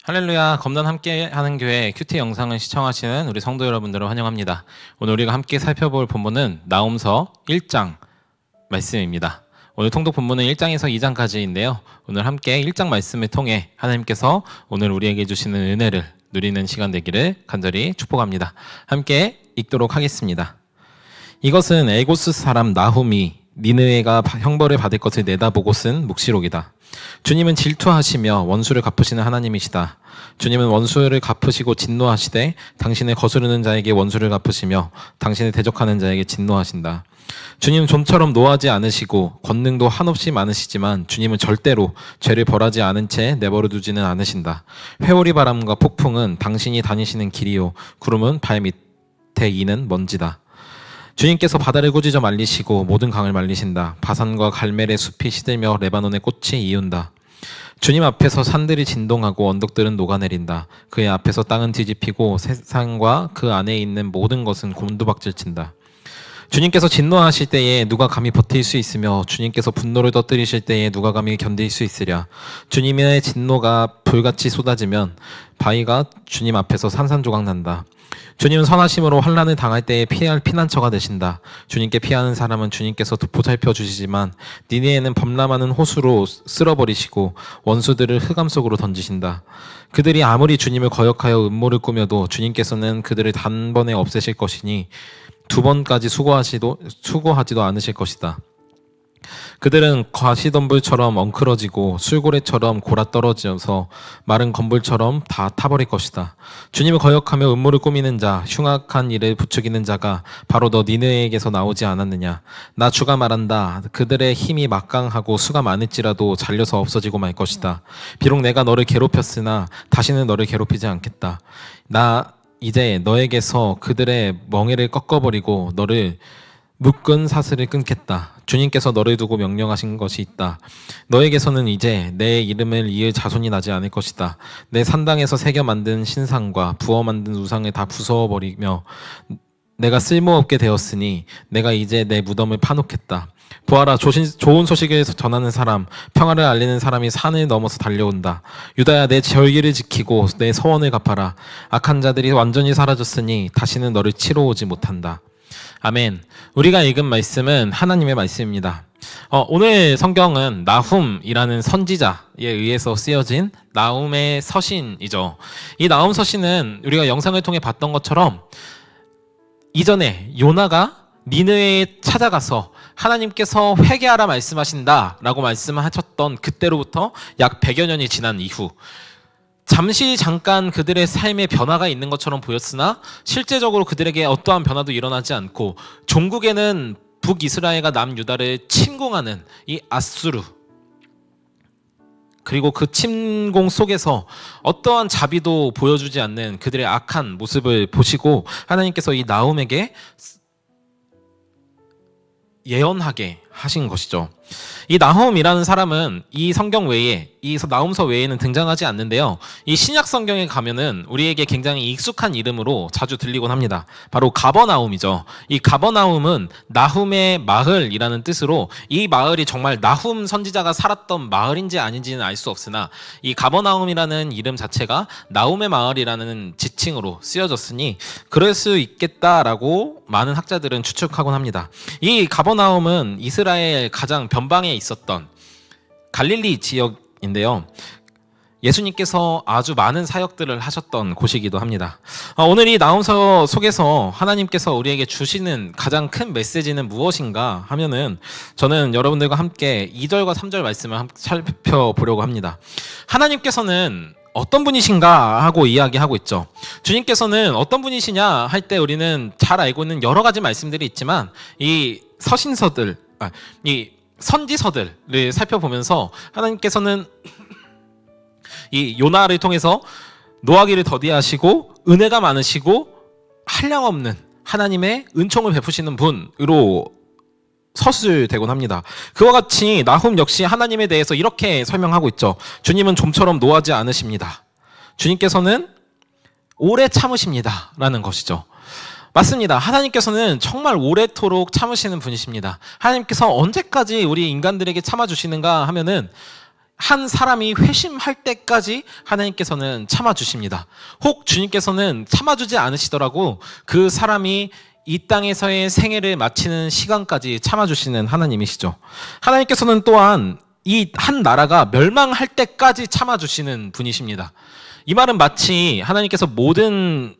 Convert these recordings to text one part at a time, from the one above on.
할렐루야, 검단 함께 하는 교회 큐티 영상을 시청하시는 우리 성도 여러분들을 환영합니다. 오늘 우리가 함께 살펴볼 본문은 나홈서 1장 말씀입니다. 오늘 통독 본문은 1장에서 2장까지인데요. 오늘 함께 1장 말씀을 통해 하나님께서 오늘 우리에게 주시는 은혜를 누리는 시간 되기를 간절히 축복합니다. 함께 읽도록 하겠습니다. 이것은 에고스 사람 나훔이 니느웨가 형벌을 받을 것을 내다보고 쓴 묵시록이다. 주님은 질투하시며 원수를 갚으시는 하나님이시다. 주님은 원수를 갚으시고 진노하시되 당신을 거스르는 자에게 원수를 갚으시며 당신을 대적하는 자에게 진노하신다. 주님은 좀처럼 노하지 않으시고 권능도 한없이 많으시지만 주님은 절대로 죄를 벌하지 않은 채 내버려 두지는 않으신다. 회오리 바람과 폭풍은 당신이 다니시는 길이요 구름은 발 밑에 이는 먼지다. 주님께서 바다를 꾸짖어 말리시고 모든 강을 말리신다. 바산과 갈멜의 숲이 시들며 레바논의 꽃이 이운다. 주님 앞에서 산들이 진동하고 언덕들은 녹아내린다. 그의 앞에서 땅은 뒤집히고 세상과 그 안에 있는 모든 것은 곤두박질친다. 주님께서 진노하실 때에 누가 감히 버틸 수 있으며 주님께서 분노를 터뜨리실 때에 누가 감히 견딜 수 있으랴. 주님의 진노가 불같이 쏟아지면 바위가 주님 앞에서 산산조각 난다. 주님은 선하심으로 환난을 당할 때에 피할 피난처가 되신다. 주님께 피하는 사람은 주님께서 보살펴 주시지만 니네에는 범람하는 호수로 쓸어버리시고 원수들을 흑암 속으로 던지신다. 그들이 아무리 주님을 거역하여 음모를 꾸며도 주님께서는 그들을 단번에 없애실 것이니 두 번까지 수고하지도 않으실 것이다. 그들은 가시덤불처럼 엉클어지고 술고래처럼 골아떨어져서 마른 건불처럼 다 타버릴 것이다. 주님을 거역하며 음모를 꾸미는 자, 흉악한 일을 부추기는 자가 바로 너 니느웨에게서 나오지 않았느냐. 나 주가 말한다. 그들의 힘이 막강하고 수가 많을지라도 잘려서 없어지고 말 것이다. 비록 내가 너를 괴롭혔으나 다시는 너를 괴롭히지 않겠다. 나 이제 너에게서 그들의 멍에를 꺾어버리고 너를 묶은 사슬을 끊겠다. 주님께서 너를 두고 명령하신 것이 있다. 너에게서는 이제 내 이름을 이을 자손이 나지 않을 것이다. 내 산당에서 새겨 만든 신상과 부어 만든 우상을 다 부숴버리며 내가 쓸모없게 되었으니 내가 이제 내 무덤을 파놓겠다. 보아라, 좋은 소식을 전하는 사람, 평화를 알리는 사람이 산을 넘어서 달려온다. 유다야, 내 절기를 지키고 내 서원을 갚아라. 악한 자들이 완전히 사라졌으니 다시는 너를 치러 오지 못한다. 아멘. 우리가 읽은 말씀은 하나님의 말씀입니다. 오늘 성경은 나훔이라는 선지자에 의해서 쓰여진 나훔의 서신이죠. 이 나훔 서신은 우리가 영상을 통해 봤던 것처럼 이전에 요나가 니느웨에 찾아가서 하나님께서 회개하라 말씀하신다라고 말씀하셨던 그때로부터 약 100여 년이 지난 이후 잠깐 그들의 삶에 변화가 있는 것처럼 보였으나 실제적으로 그들에게 어떠한 변화도 일어나지 않고 종국에는 북이스라엘과 남유다를 침공하는 이 아수르, 그리고 그 침공 속에서 어떠한 자비도 보여주지 않는 그들의 악한 모습을 보시고 하나님께서 이 나훔에게 예언하게 하신 것이죠. 이 나훔이라는 사람은 이 성경 외에, 이 나훔서 외에는 등장하지 않는데요. 이 신약 성경에 가면은 우리에게 굉장히 익숙한 이름으로 자주 들리곤 합니다. 바로 가버나움이죠. 이 가버나움은 나훔의 마을이라는 뜻으로 이 마을이 정말 나훔 선지자가 살았던 마을인지 아닌지는 알 수 없으나 이 가버나움이라는 이름 자체가 나훔의 마을이라는 지칭으로 쓰여졌으니 그럴 수 있겠다라고 많은 학자들은 추측하곤 합니다. 이 가버나움은 이스라엘 가장 변방에 있었던 갈릴리 지역인데요. 예수님께서 아주 많은 사역들을 하셨던 곳이기도 합니다. 오늘 이 나홈서 속에서 하나님께서 우리에게 주시는 가장 큰 메시지는 무엇인가 하면은 저는 여러분들과 함께 2절과 3절 말씀을 살펴보려고 합니다. 하나님께서는 어떤 분이신가 하고 이야기하고 있죠. 주님께서는 어떤 분이시냐 할 때 우리는 잘 알고 있는 여러 가지 말씀들이 있지만 이 선지서들을 살펴보면서 하나님께서는 이 요나를 통해서 노하기를 더디하시고 은혜가 많으시고 한량없는 하나님의 은총을 베푸시는 분으로 서술되곤 합니다. 그와 같이 나훔 역시 하나님에 대해서 이렇게 설명하고 있죠. 주님은 좀처럼 노하지 않으십니다. 주님께서는 오래 참으십니다 라는 것이죠. 맞습니다. 하나님께서는 정말 오래도록 참으시는 분이십니다. 하나님께서 언제까지 우리 인간들에게 참아주시는가 하면은 한 사람이 회심할 때까지 하나님께서는 참아주십니다. 혹 주님께서는 참아주지 않으시더라고 그 사람이 이 땅에서의 생애를 마치는 시간까지 참아주시는 하나님이시죠. 하나님께서는 또한 이 한 나라가 멸망할 때까지 참아주시는 분이십니다. 이 말은 마치 하나님께서 모든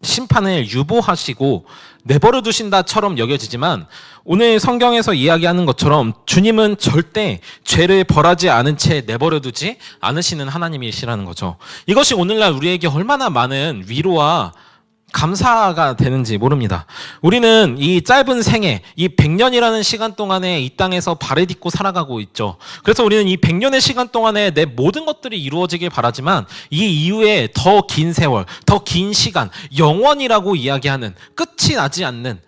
심판을 유보하시고 내버려 두신다처럼 여겨지지만 오늘 성경에서 이야기하는 것처럼 주님은 절대 죄를 벌하지 않은 채 내버려 두지 않으시는 하나님이시라는 거죠. 이것이 오늘날 우리에게 얼마나 많은 위로와 감사가 되는지 모릅니다. 우리는 이 짧은 생애, 이 100년이라는 시간 동안에 이 땅에서 발을 딛고 살아가고 있죠. 그래서 우리는 이 100년의 시간 동안에 내 모든 것들이 이루어지길 바라지만 이 이후에 더 긴 세월, 더 긴 시간, 영원이라고 이야기하는 끝이 나지 않는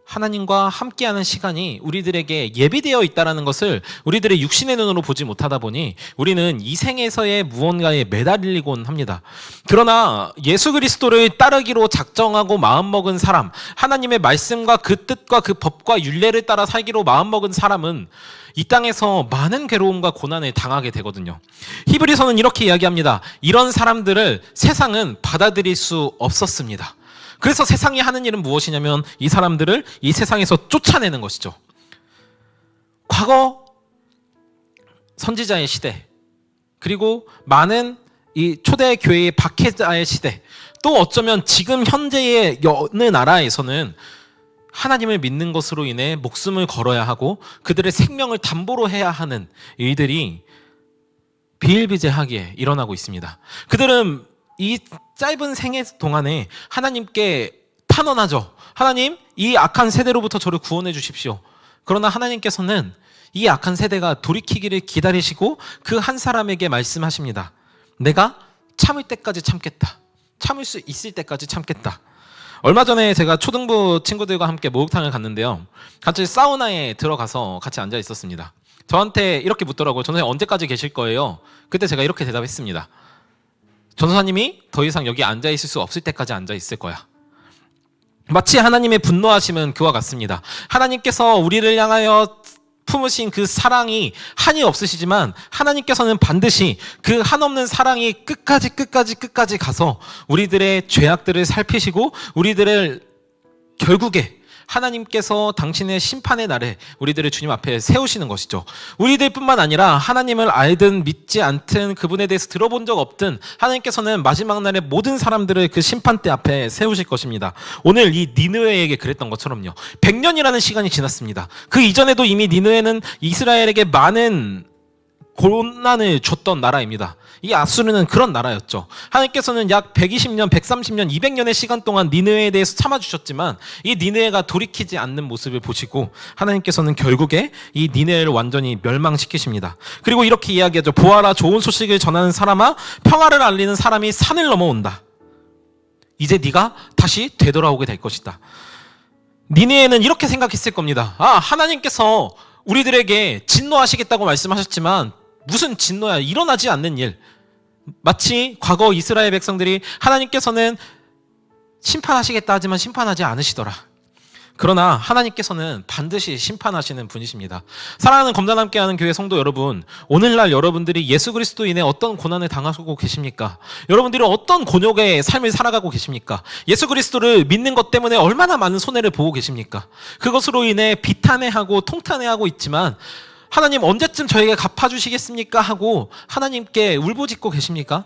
하나님과 함께하는 시간이 우리들에게 예비되어 있다는 것을 우리들의 육신의 눈으로 보지 못하다 보니 우리는 이 생에서의 무언가에 매달리곤 합니다. 그러나 예수 그리스도를 따르기로 작정하고 마음먹은 사람, 하나님의 말씀과 그 뜻과 그 법과 율례를 따라 살기로 마음먹은 사람은 이 땅에서 많은 괴로움과 고난을 당하게 되거든요. 히브리서는 이렇게 이야기합니다. 이런 사람들을 세상은 받아들일 수 없었습니다. 그래서 세상이 하는 일은 무엇이냐면 이 사람들을 이 세상에서 쫓아내는 것이죠. 과거 선지자의 시대, 그리고 많은 이 초대 교회의 박해자의 시대, 또 어쩌면 지금 현재의 여느 나라에서는 하나님을 믿는 것으로 인해 목숨을 걸어야 하고 그들의 생명을 담보로 해야 하는 일들이 비일비재하게 일어나고 있습니다. 그들은 이 짧은 생애 동안에 하나님께 탄원하죠. 하나님, 이 악한 세대로부터 저를 구원해 주십시오. 그러나 하나님께서는 이 악한 세대가 돌이키기를 기다리시고 그 한 사람에게 말씀하십니다. 내가 참을 때까지 참겠다. 참을 수 있을 때까지 참겠다. 얼마 전에 제가 초등부 친구들과 함께 목욕탕을 갔는데요. 같이 사우나에 들어가서 같이 앉아 있었습니다. 저한테 이렇게 묻더라고요. 전도사님 언제까지 계실 거예요? 그때 제가 이렇게 대답했습니다. 전도사님이 더 이상 여기 앉아 있을 수 없을 때까지 앉아 있을 거야. 마치 하나님의 분노하심은 그와 같습니다. 하나님께서 우리를 향하여 품으신 그 사랑이 한이 없으시지만 하나님께서는 반드시 그 한없는 사랑이 끝까지 가서 우리들의 죄악들을 살피시고 우리들을 결국에 하나님께서 당신의 심판의 날에 우리들을 주님 앞에 세우시는 것이죠. 우리들뿐만 아니라 하나님을 알든 믿지 않든 그분에 대해서 들어본 적 없든 하나님께서는 마지막 날에 모든 사람들을 그 심판대 앞에 세우실 것입니다. 오늘 이 니느웨에게 그랬던 것처럼요. 100년이라는 시간이 지났습니다. 그 이전에도 이미 니느웨는 이스라엘에게 많은 고난을 줬던 나라입니다. 이 아수르는 그런 나라였죠. 하나님께서는 약 120년, 130년, 200년의 시간 동안 니느웨에 대해서 참아주셨지만 이 니느웨가 돌이키지 않는 모습을 보시고 하나님께서는 결국에 이 니느웨를 완전히 멸망시키십니다. 그리고 이렇게 이야기하죠. 보아라, 좋은 소식을 전하는 사람아, 평화를 알리는 사람이 산을 넘어온다. 이제 네가 다시 되돌아오게 될 것이다. 니느웨는 이렇게 생각했을 겁니다. 하나님께서 우리들에게 진노하시겠다고 말씀하셨지만 무슨 진노야, 일어나지 않는 일. 마치 과거 이스라엘 백성들이 하나님께서는 심판하시겠다 하지만 심판하지 않으시더라. 그러나 하나님께서는 반드시 심판하시는 분이십니다. 사랑하는 검단 함께하는 교회 성도 여러분, 오늘날 여러분들이 예수 그리스도로 인해 어떤 고난을 당하고 계십니까? 여러분들이 어떤 곤욕의 삶을 살아가고 계십니까? 예수 그리스도를 믿는 것 때문에 얼마나 많은 손해를 보고 계십니까? 그것으로 인해 비탄해하고 통탄해하고 있지만 하나님 언제쯤 저에게 갚아주시겠습니까? 하고 하나님께 울부짖고 계십니까?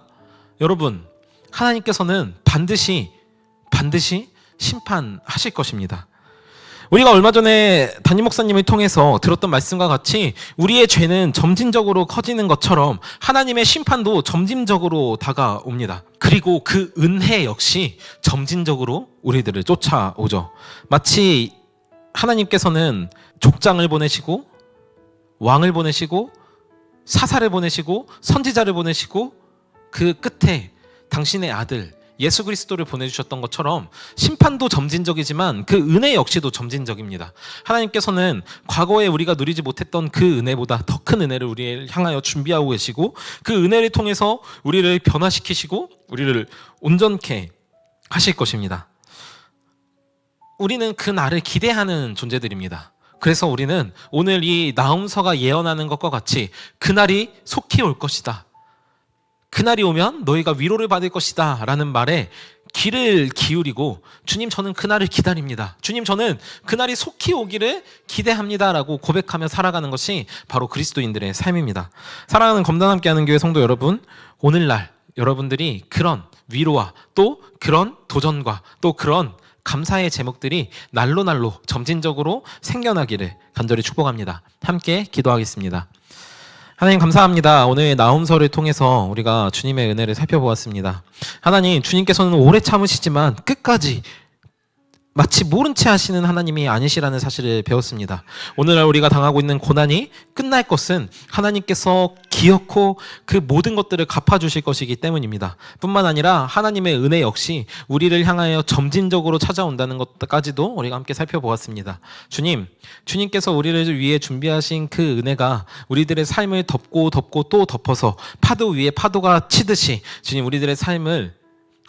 여러분, 하나님께서는 반드시 심판하실 것입니다. 우리가 얼마 전에 담임 목사님을 통해서 들었던 말씀과 같이 우리의 죄는 점진적으로 커지는 것처럼 하나님의 심판도 점진적으로 다가옵니다. 그리고 그 은혜 역시 점진적으로 우리들을 쫓아오죠. 마치 하나님께서는 족장을 보내시고 왕을 보내시고 사사를 보내시고 선지자를 보내시고 그 끝에 당신의 아들 예수 그리스도를 보내주셨던 것처럼 심판도 점진적이지만 그 은혜 역시도 점진적입니다. 하나님께서는 과거에 우리가 누리지 못했던 그 은혜보다 더 큰 은혜를 우리를 향하여 준비하고 계시고 그 은혜를 통해서 우리를 변화시키시고 우리를 온전케 하실 것입니다. 우리는 그 날을 기대하는 존재들입니다. 그래서 우리는 오늘 이 나훔서가 예언하는 것과 같이 그날이 속히 올 것이다. 그날이 오면 너희가 위로를 받을 것이다 라는 말에 귀를 기울이고 주님 저는 그날을 기다립니다. 주님 저는 그날이 속히 오기를 기대합니다 라고 고백하며 살아가는 것이 바로 그리스도인들의 삶입니다. 사랑하는 검단 함께하는 교회 성도 여러분, 오늘날 여러분들이 그런 위로와 또 그런 도전과 또 그런 감사의 제목들이 날로 점진적으로 생겨나기를 간절히 축복합니다. 함께 기도하겠습니다. 하나님 감사합니다. 오늘 나훔서를 통해서 우리가 주님의 은혜를 살펴보았습니다. 하나님, 주님께서는 오래 참으시지만 끝까지 마치 모른 채 하시는 하나님이 아니시라는 사실을 배웠습니다. 오늘날 우리가 당하고 있는 고난이 끝날 것은 하나님께서 기어코 그 모든 것들을 갚아주실 것이기 때문입니다. 뿐만 아니라 하나님의 은혜 역시 우리를 향하여 점진적으로 찾아온다는 것까지도 우리가 함께 살펴보았습니다. 주님께서 우리를 위해 준비하신 그 은혜가 우리들의 삶을 덮고 또 덮어서 파도 위에 파도가 치듯이 주님 우리들의 삶을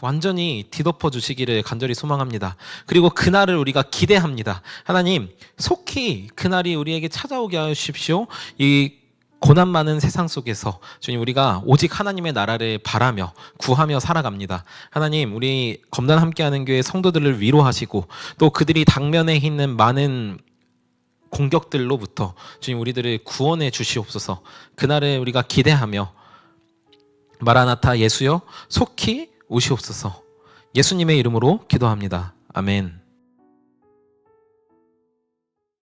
완전히 뒤덮어 주시기를 간절히 소망합니다. 그리고 그날을 우리가 기대합니다. 하나님, 속히 그날이 우리에게 찾아오게 하십시오. 이 고난 많은 세상 속에서 주님 우리가 오직 하나님의 나라를 바라며 구하며 살아갑니다. 하나님, 우리 검단 함께하는 교회 성도들을 위로하시고 또 그들이 당면에 있는 많은 공격들로부터 주님 우리들을 구원해 주시옵소서. 그날을 우리가 기대하며 마라나타 예수여 속히 오시옵소서. 예수님의 이름으로 기도합니다. 아멘.